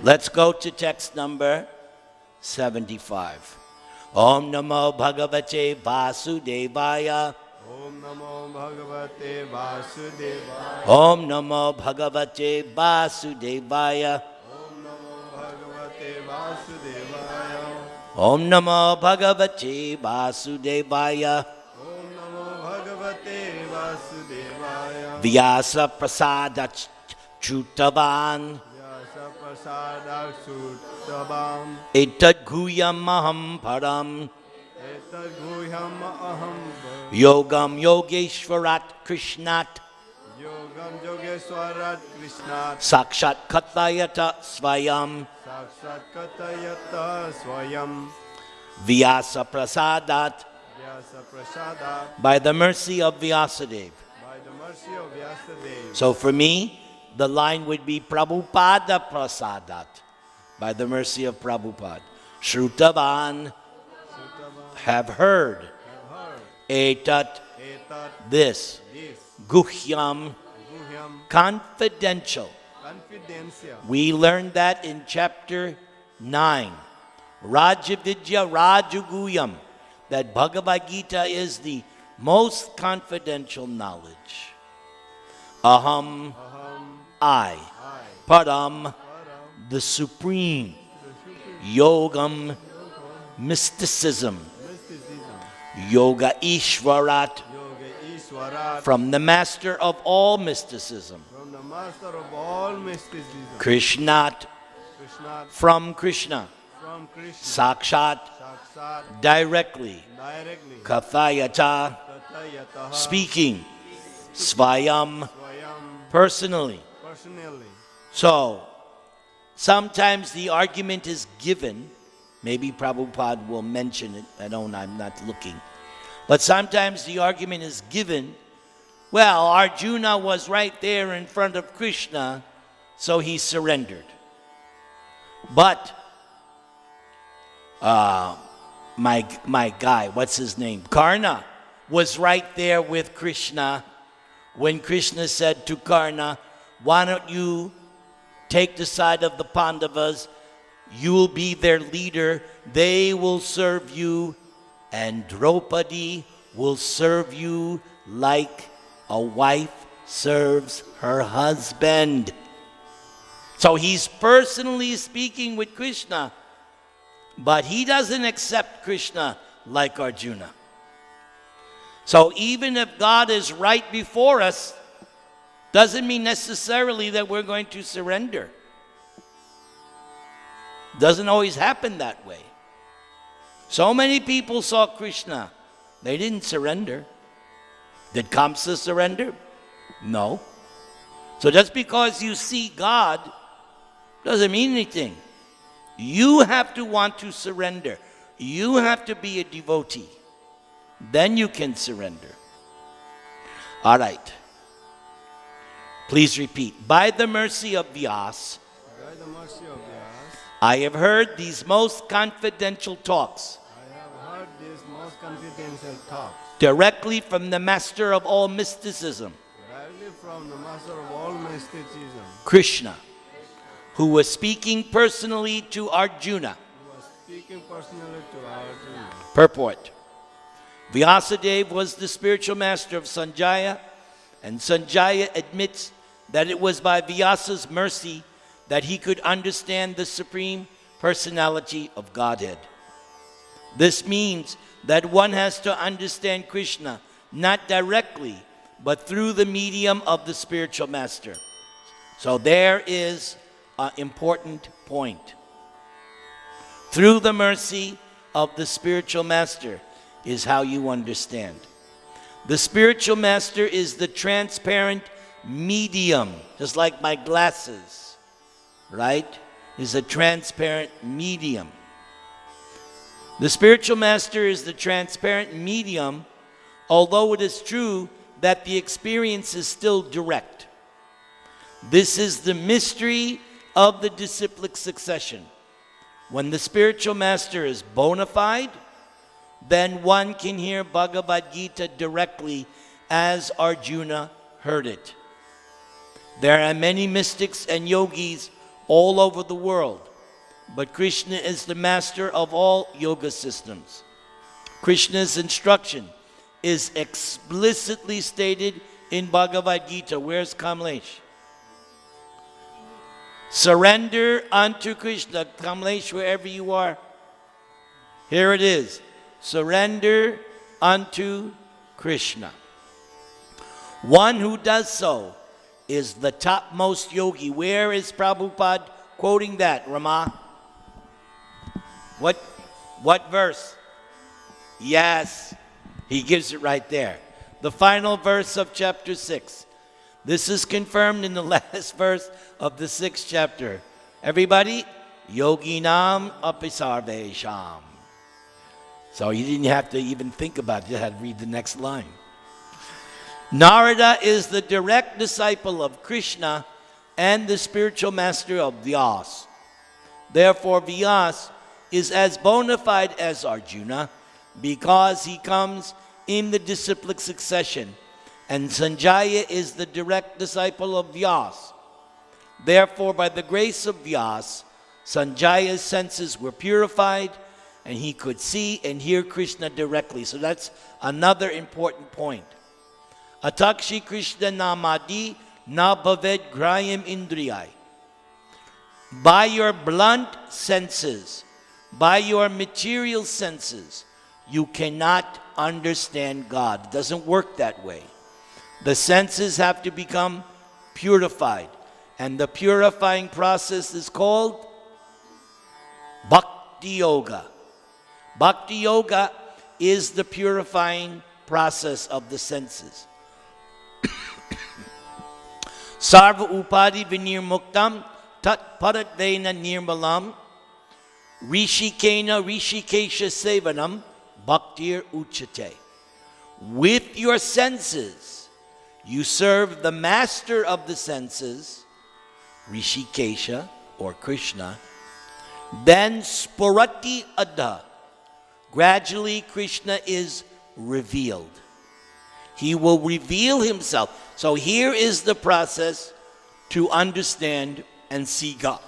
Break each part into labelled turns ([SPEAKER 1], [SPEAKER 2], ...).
[SPEAKER 1] Let's go to text number 75. Om Namo Bhagavate Vasudevaya.
[SPEAKER 2] Om Namo Bhagavate Vasudevaya.
[SPEAKER 1] Om Namo Bhagavate Vasudevaya.
[SPEAKER 2] Om Namo Bhagavate Vasudevaya.
[SPEAKER 1] Om Namo Bhagavate Vasudevaya.
[SPEAKER 2] Om Namo Bhagavate Vasudevaya.
[SPEAKER 1] Vyasa Prasadat Chutavan.
[SPEAKER 2] Vyasa Prasadak Suttabam.
[SPEAKER 1] Etad Guyam Maham Param.
[SPEAKER 2] Etad Guhyam Aham
[SPEAKER 1] Yogam Yogeshwarat Krishnat.
[SPEAKER 2] Yogam Yogeshwarat Krishnat.
[SPEAKER 1] Sakshat Katayata Svayam.
[SPEAKER 2] Saksat Katayata Swayam.
[SPEAKER 1] Vyasa Prasadat.
[SPEAKER 2] Vyasa Prasadak.
[SPEAKER 1] By the mercy of Vyasadeva.
[SPEAKER 2] By the mercy of Vyasadeva.
[SPEAKER 1] So for me, the line would be Prabhupada Prasadat. By the mercy of Prabhupada. Shrutavan. Have heard. Etat.
[SPEAKER 2] Etat.
[SPEAKER 1] This.
[SPEAKER 2] This.
[SPEAKER 1] Guhyam.
[SPEAKER 2] Guhyam.
[SPEAKER 1] Confidential.
[SPEAKER 2] Confidential.
[SPEAKER 1] We learned that in chapter 9. Rajavidya Rajaguyam. That Bhagavad-gītā is the most confidential knowledge. Aham. I. Param. The supreme. Yogam. Mysticism. Yoga Ishwarat.
[SPEAKER 2] Yoga Ishwarat.
[SPEAKER 1] From the master of all mysticism.
[SPEAKER 2] From the master of all mysticism.
[SPEAKER 1] Krishnat.
[SPEAKER 2] Krishnat.
[SPEAKER 1] From Krishna.
[SPEAKER 2] From Krishna.
[SPEAKER 1] Sakshat.
[SPEAKER 2] Saksat.
[SPEAKER 1] Directly.
[SPEAKER 2] Directly.
[SPEAKER 1] Kathayata.
[SPEAKER 2] Tatayataha.
[SPEAKER 1] Speaking. Svayam.
[SPEAKER 2] Swayam.
[SPEAKER 1] Personally.
[SPEAKER 2] Personally.
[SPEAKER 1] So, sometimes the argument is given. Maybe Prabhupada will mention it. I'm not looking. But sometimes the argument is given, well, Arjuna was right there in front of Krishna, so he surrendered. But my guy, what's his name? Karna was right there with Krishna when Krishna said to Karna, why don't you take the side of the Pandavas? You will be their leader. They will serve you. And Draupadi will serve you like a wife serves her husband. So he's personally speaking with Krishna, but he doesn't accept Krishna like Arjuna. So even if God is right before us, doesn't mean necessarily that we're going to surrender. Doesn't always happen that way. So many people saw Krishna. They didn't surrender. Did Kamsa surrender? No. So just because you see God doesn't mean anything. You have to want to surrender. You have to be a devotee. Then you can surrender. All right. Please repeat. By the mercy of Vyas,
[SPEAKER 2] By the mercy of Vyas,
[SPEAKER 1] I have heard these most confidential talks
[SPEAKER 2] I have heard these most confidential talks
[SPEAKER 1] directly from the master of all mysticism,
[SPEAKER 2] directly from the master of all mysticism,
[SPEAKER 1] Krishna, who was speaking personally to Arjuna.
[SPEAKER 2] who was speaking personally to Arjuna.
[SPEAKER 1] Purport. Vyasadeva was the spiritual master of Sanjaya, and Sanjaya admits that it was by Vyasa's mercy that he could understand the Supreme Personality of Godhead. This means that one has to understand Krishna not directly, but through the medium of the spiritual master. So there is an important point. Through the mercy of the spiritual master is how you understand. The spiritual master is the transparent medium, just like my glasses, right? Is a transparent medium. The spiritual master is the transparent medium, although it is true that the experience is still direct. This is the mystery of the disciplic succession. When the spiritual master is bona fide, then one can hear Bhagavad-gītā directly as Arjuna heard it. There are many mystics and yogis all over the world. But Krishna is the master of all yoga systems. Krishna's instruction is explicitly stated in Bhagavad-gītā. Where's Kamlesh? Surrender unto Krishna. Kamlesh, wherever you are. Here it is. Surrender unto Krishna. One who does so is the topmost yogi. Where is Prabhupada quoting that, Rama? What verse? Yes, he gives it right there. The final verse of chapter 6. This is confirmed in the last verse of the 6th chapter. Everybody, yoginam apisarvesham. So you didn't have to even think about it. You had to read the next line. Narada is the direct disciple of Krishna and the spiritual master of Vyas. Therefore, Vyas is as bona fide as Arjuna because he comes in the disciplic succession, and Sanjaya is the direct disciple of Vyas. Therefore, by the grace of Vyas, Sanjaya's senses were purified, and he could see and hear Krishna directly. So that's another important point. Atakshi Krishna namadi na bhaved grayam indriyai. By your blunt senses, by your material senses, you cannot understand God. It doesn't work that way. The senses have to become purified. And the purifying process is called Bhakti Yoga. Bhakti Yoga is the purifying process of the senses. Sarva upadi vinirmuktam tat paratvena nirmalam rishikena rishikesha sevanam bhaktir uchate. With your senses, you serve the master of the senses, Rishikesha or Krishna. Then spurati adha. Gradually Krishna is revealed. He will reveal himself. So here is the process to understand and see God.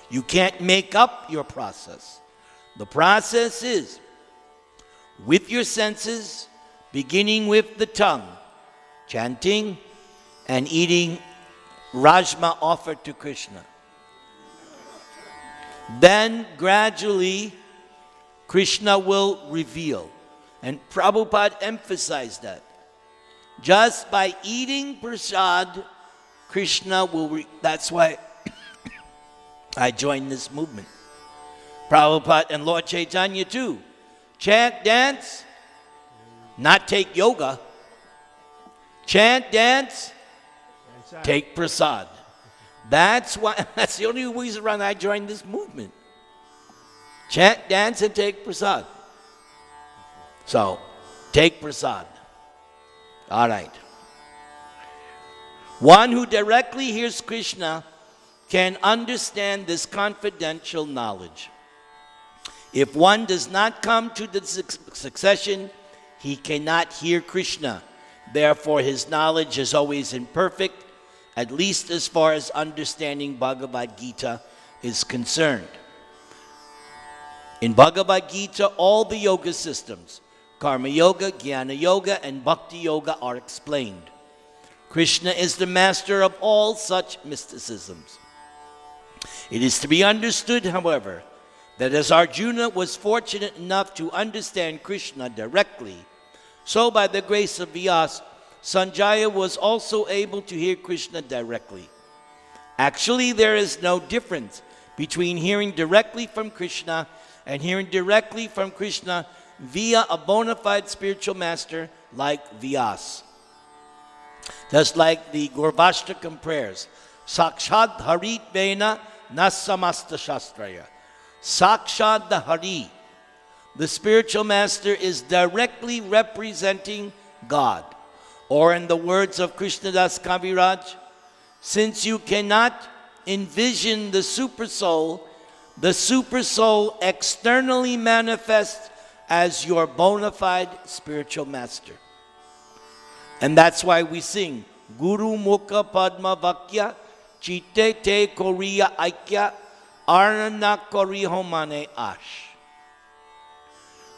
[SPEAKER 1] You can't make up your process. The process is with your senses, beginning with the tongue, chanting and eating rajma offered to Krishna. Then gradually Krishna will reveal. And Prabhupada emphasized that. Just by eating prasad, Krishna will that's why I joined this movement. Prabhupada and Lord Chaitanya too. Chant, dance, not take yoga. Chant, dance, take prasad. That's the only reason why I joined this movement. Chant, dance, and take prasad. So, take prasad. All right. One who directly hears Krishna can understand this confidential knowledge. If one does not come to the succession, he cannot hear Krishna. Therefore, his knowledge is always imperfect, at least as far as understanding Bhagavad-gītā is concerned. In Bhagavad-gītā, all the yoga systems, Karma Yoga, Jnana Yoga, and Bhakti Yoga are explained. Krishna is the master of all such mysticisms. It is to be understood, however, that as Arjuna was fortunate enough to understand Krishna directly, so by the grace of Vyas, Sanjaya was also able to hear Krishna directly. Actually, there is no difference between hearing directly from Krishna and hearing directly from Krishna via a bona fide spiritual master like Vyas. Just like the Gurvashtakam prayers, Sakshad Harit Vena Nasamasta Shastraya. Sakshad the Hari, the spiritual master, is directly representing God. Or in the words of Krishnadas Kaviraj, since you cannot envision the supersoul externally manifests as your bona fide spiritual master. And that's why we sing Guru Mukha Padma Vakya Chitte te koriya aikya arana koriho mane ash.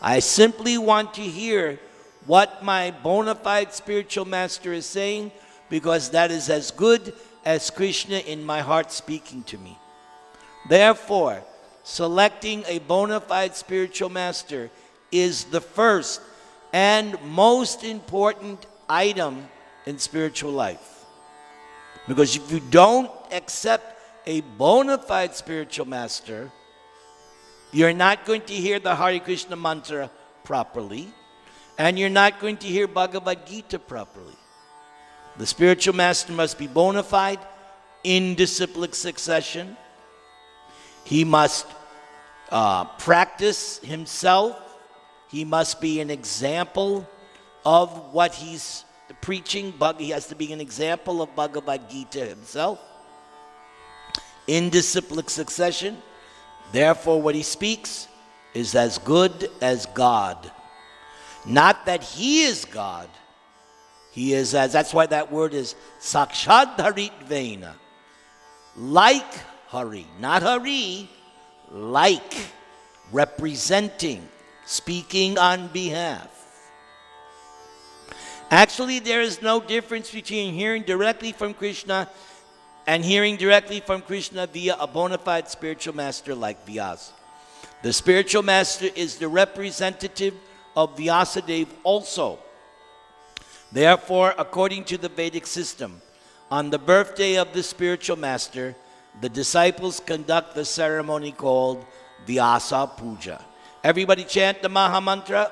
[SPEAKER 1] I simply want to hear what my bona fide spiritual master is saying, because that is as good as Krishna in my heart speaking to me. Therefore, selecting a bona fide spiritual master is the first and most important item in spiritual life. Because if you don't accept a bona fide spiritual master, you're not going to hear the Hare Krishna mantra properly, and you're not going to hear Bhagavad-gītā properly. The spiritual master must be bona fide, in disciplic succession. He must practice himself. He must be an example of what he's preaching. He has to be an example of Bhagavad-gītā himself. In disciplic succession. Therefore, what he speaks is as good as God. Not that he is God. He is as, that's why that word is Sakshad Harit. Like Hari, not Hari, like, representing, speaking on behalf. Actually, there is no difference between hearing directly from Krishna and hearing directly from Krishna via a bona fide spiritual master like Vyasa. The spiritual master is the representative of Vyasadeva also. Therefore, according to the Vedic system, on the birthday of the spiritual master, the disciples conduct the ceremony called Vyasa Puja. Everybody chant the Maha Mantra.